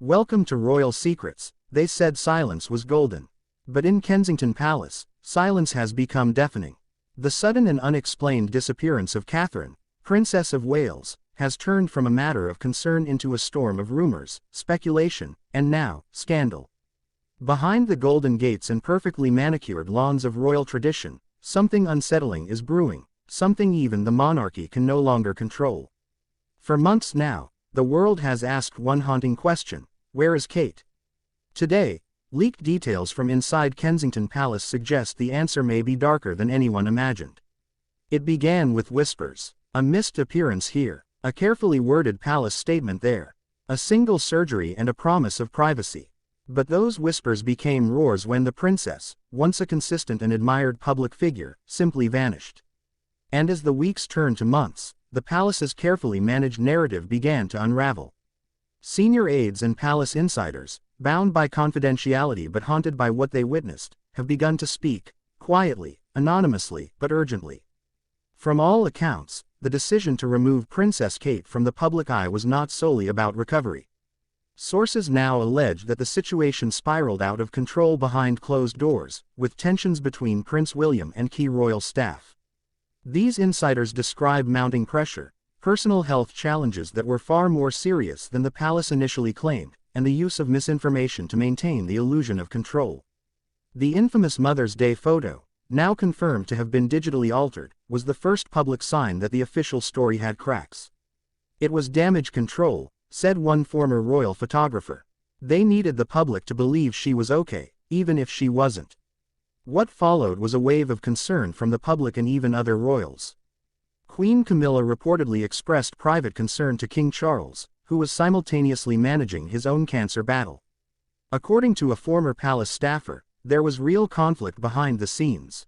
Welcome to Royal Secrets, they said silence was golden. But in Kensington Palace, silence has become deafening. The sudden and unexplained disappearance of Catherine, Princess of Wales, has turned from a matter of concern into a storm of rumors, speculation, and now, scandal. Behind the golden gates and perfectly manicured lawns of royal tradition, something unsettling is brewing, something even the monarchy can no longer control. For months now, the world has asked one haunting question: where is Kate? Today, leaked details from inside Kensington Palace suggest the answer may be darker than anyone imagined. It began with whispers, a missed appearance here, a carefully worded palace statement there, a single surgery and a promise of privacy. But those whispers became roars when the princess, once a consistent and admired public figure, simply vanished. And as the weeks turned to months, the palace's carefully managed narrative began to unravel. Senior aides and palace insiders, bound by confidentiality but haunted by what they witnessed, have begun to speak, quietly, anonymously, but urgently. From all accounts, the decision to remove Princess Kate from the public eye was not solely about recovery. Sources now allege that the situation spiraled out of control behind closed doors, with tensions between Prince William and key royal staff. These insiders describe mounting pressure, personal health challenges that were far more serious than the palace initially claimed, and the use of misinformation to maintain the illusion of control. The infamous Mother's Day photo, now confirmed to have been digitally altered, was the first public sign that the official story had cracks. It was damage control, said one former royal photographer. They needed the public to believe she was okay, even if she wasn't. What followed was a wave of concern from the public and even other royals. Queen Camilla reportedly expressed private concern to King Charles, who was simultaneously managing his own cancer battle. According to a former palace staffer, there was real conflict behind the scenes.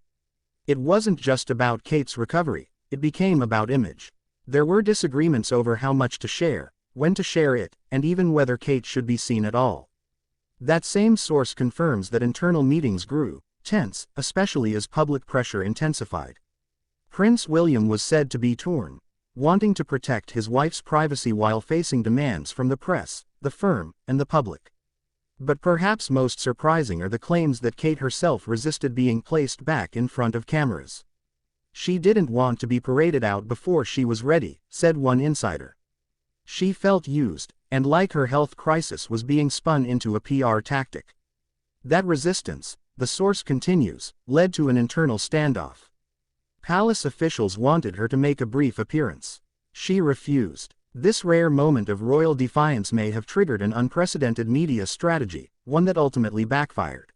It wasn't just about Kate's recovery, it became about image. There were disagreements over how much to share, when to share it, and even whether Kate should be seen at all. That same source confirms that internal meetings grew tense, especially as public pressure intensified. Prince William was said to be torn, wanting to protect his wife's privacy while facing demands from the press, the firm, and the public. But perhaps most surprising are the claims that Kate herself resisted being placed back in front of cameras. She didn't want to be paraded out before she was ready, said one insider. She felt used, and like her health crisis was being spun into a PR tactic. That resistance, the source continues, led to an internal standoff. Palace officials wanted her to make a brief appearance. She refused. This rare moment of royal defiance may have triggered an unprecedented media strategy, one that ultimately backfired.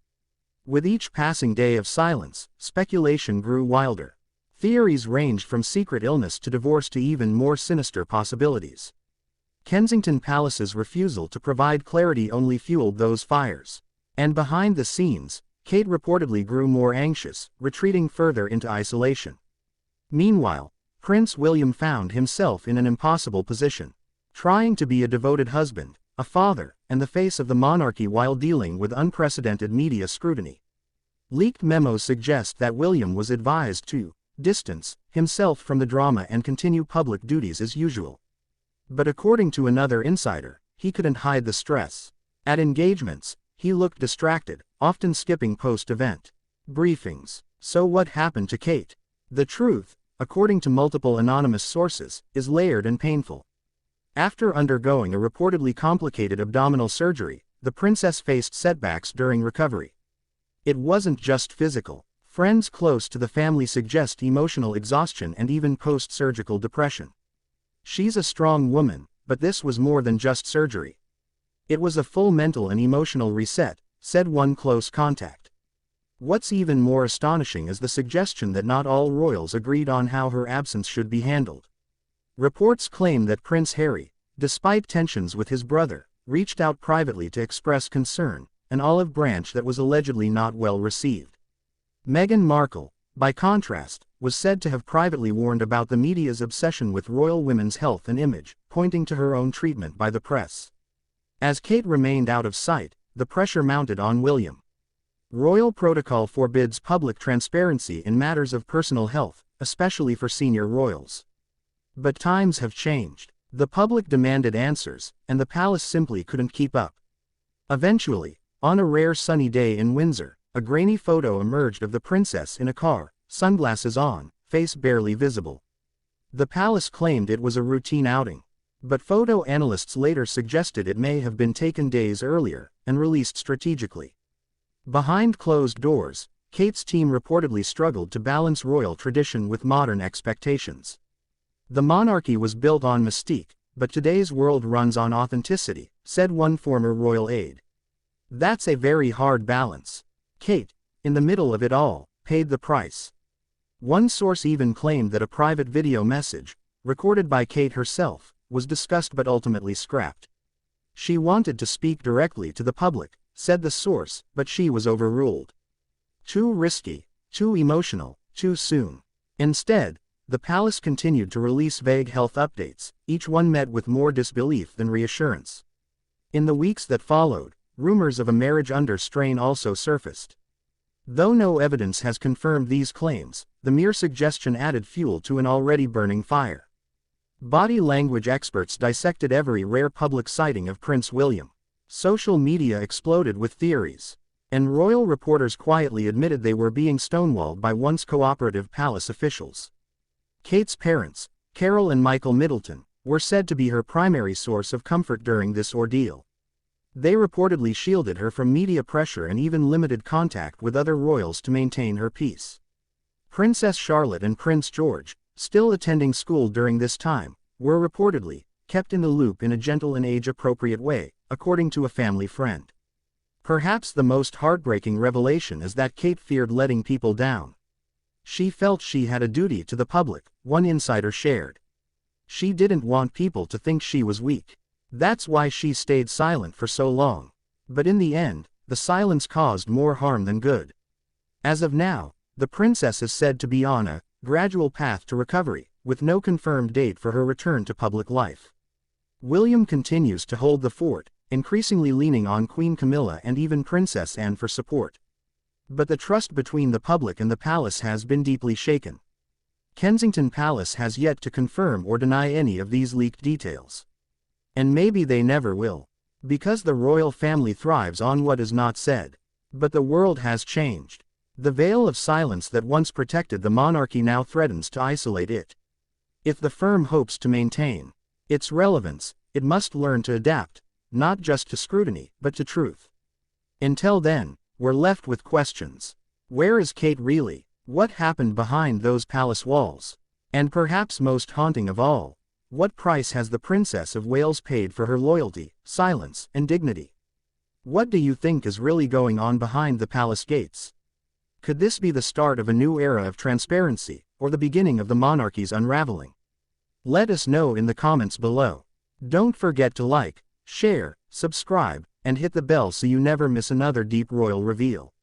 With each passing day of silence, speculation grew wilder. Theories ranged from secret illness to divorce to even more sinister possibilities. Kensington Palace's refusal to provide clarity only fueled those fires. And behind the scenes, Kate reportedly grew more anxious, retreating further into isolation. Meanwhile, Prince William found himself in an impossible position, trying to be a devoted husband, a father, and the face of the monarchy while dealing with unprecedented media scrutiny. Leaked memos suggest that William was advised to distance himself from the drama and continue public duties as usual. But according to another insider, he couldn't hide the stress. At engagements, he looked distracted, often skipping post-event briefings. So what happened to Kate? The truth, according to multiple anonymous sources, is layered and painful. After undergoing a reportedly complicated abdominal surgery, the princess faced setbacks during recovery. It wasn't just physical. Friends close to the family suggest emotional exhaustion and even post-surgical depression. She's a strong woman, but this was more than just surgery. It was a full mental and emotional reset, said one close contact. What's even more astonishing is the suggestion that not all royals agreed on how her absence should be handled. Reports claim that Prince Harry, despite tensions with his brother, reached out privately to express concern, an olive branch that was allegedly not well received. Meghan Markle, by contrast, was said to have privately warned about the media's obsession with royal women's health and image, pointing to her own treatment by the press. As Kate remained out of sight, the pressure mounted on William. Royal protocol forbids public transparency in matters of personal health, especially for senior royals. But times have changed. The public demanded answers, and the palace simply couldn't keep up. Eventually, on a rare sunny day in Windsor, a grainy photo emerged of the princess in a car, sunglasses on, face barely visible. The palace claimed it was a routine outing. But photo analysts later suggested it may have been taken days earlier, and released strategically. Behind closed doors, Kate's team reportedly struggled to balance royal tradition with modern expectations. The monarchy was built on mystique, but today's world runs on authenticity, said one former royal aide. That's a very hard balance. Kate, in the middle of it all, paid the price. One source even claimed that a private video message, recorded by Kate herself, was discussed but ultimately scrapped. She wanted to speak directly to the public, said the source, but she was overruled. Too risky, too emotional, too soon. Instead, the palace continued to release vague health updates, each one met with more disbelief than reassurance. In the weeks that followed, rumors of a marriage under strain also surfaced. Though no evidence has confirmed these claims, the mere suggestion added fuel to an already burning fire. Body language experts dissected every rare public sighting of Prince William. Social media exploded with theories. And royal reporters quietly admitted they were being stonewalled by once cooperative palace officials. Kate's parents, Carol and Michael Middleton, were said to be her primary source of comfort during this ordeal. They reportedly shielded her from media pressure and even limited contact with other royals to maintain her peace. Princess Charlotte and Prince George, still attending school during this time, were reportedly kept in the loop in a gentle and age-appropriate way, according to a family friend. Perhaps the most heartbreaking revelation is that Kate feared letting people down. She felt she had a duty to the public, one insider shared. She didn't want people to think she was weak. That's why she stayed silent for so long. But in the end, the silence caused more harm than good. As of now, the princess is said to be on a gradual path to recovery, with no confirmed date for her return to public life. William continues to hold the fort, increasingly leaning on Queen Camilla and even Princess Anne for support. But the trust between the public and the palace has been deeply shaken. Kensington Palace has yet to confirm or deny any of these leaked details. And maybe they never will. Because the royal family thrives on what is not said. But the world has changed. The veil of silence that once protected the monarchy now threatens to isolate it. If the firm hopes to maintain its relevance, it must learn to adapt, not just to scrutiny, but to truth. Until then, we're left with questions. Where is Kate really? What happened behind those palace walls? And perhaps most haunting of all, what price has the Princess of Wales paid for her loyalty, silence, and dignity? What do you think is really going on behind the palace gates? Could this be the start of a new era of transparency, or the beginning of the monarchy's unraveling? Let us know in the comments below. Don't forget to like, share, subscribe, and hit the bell so you never miss another deep royal reveal.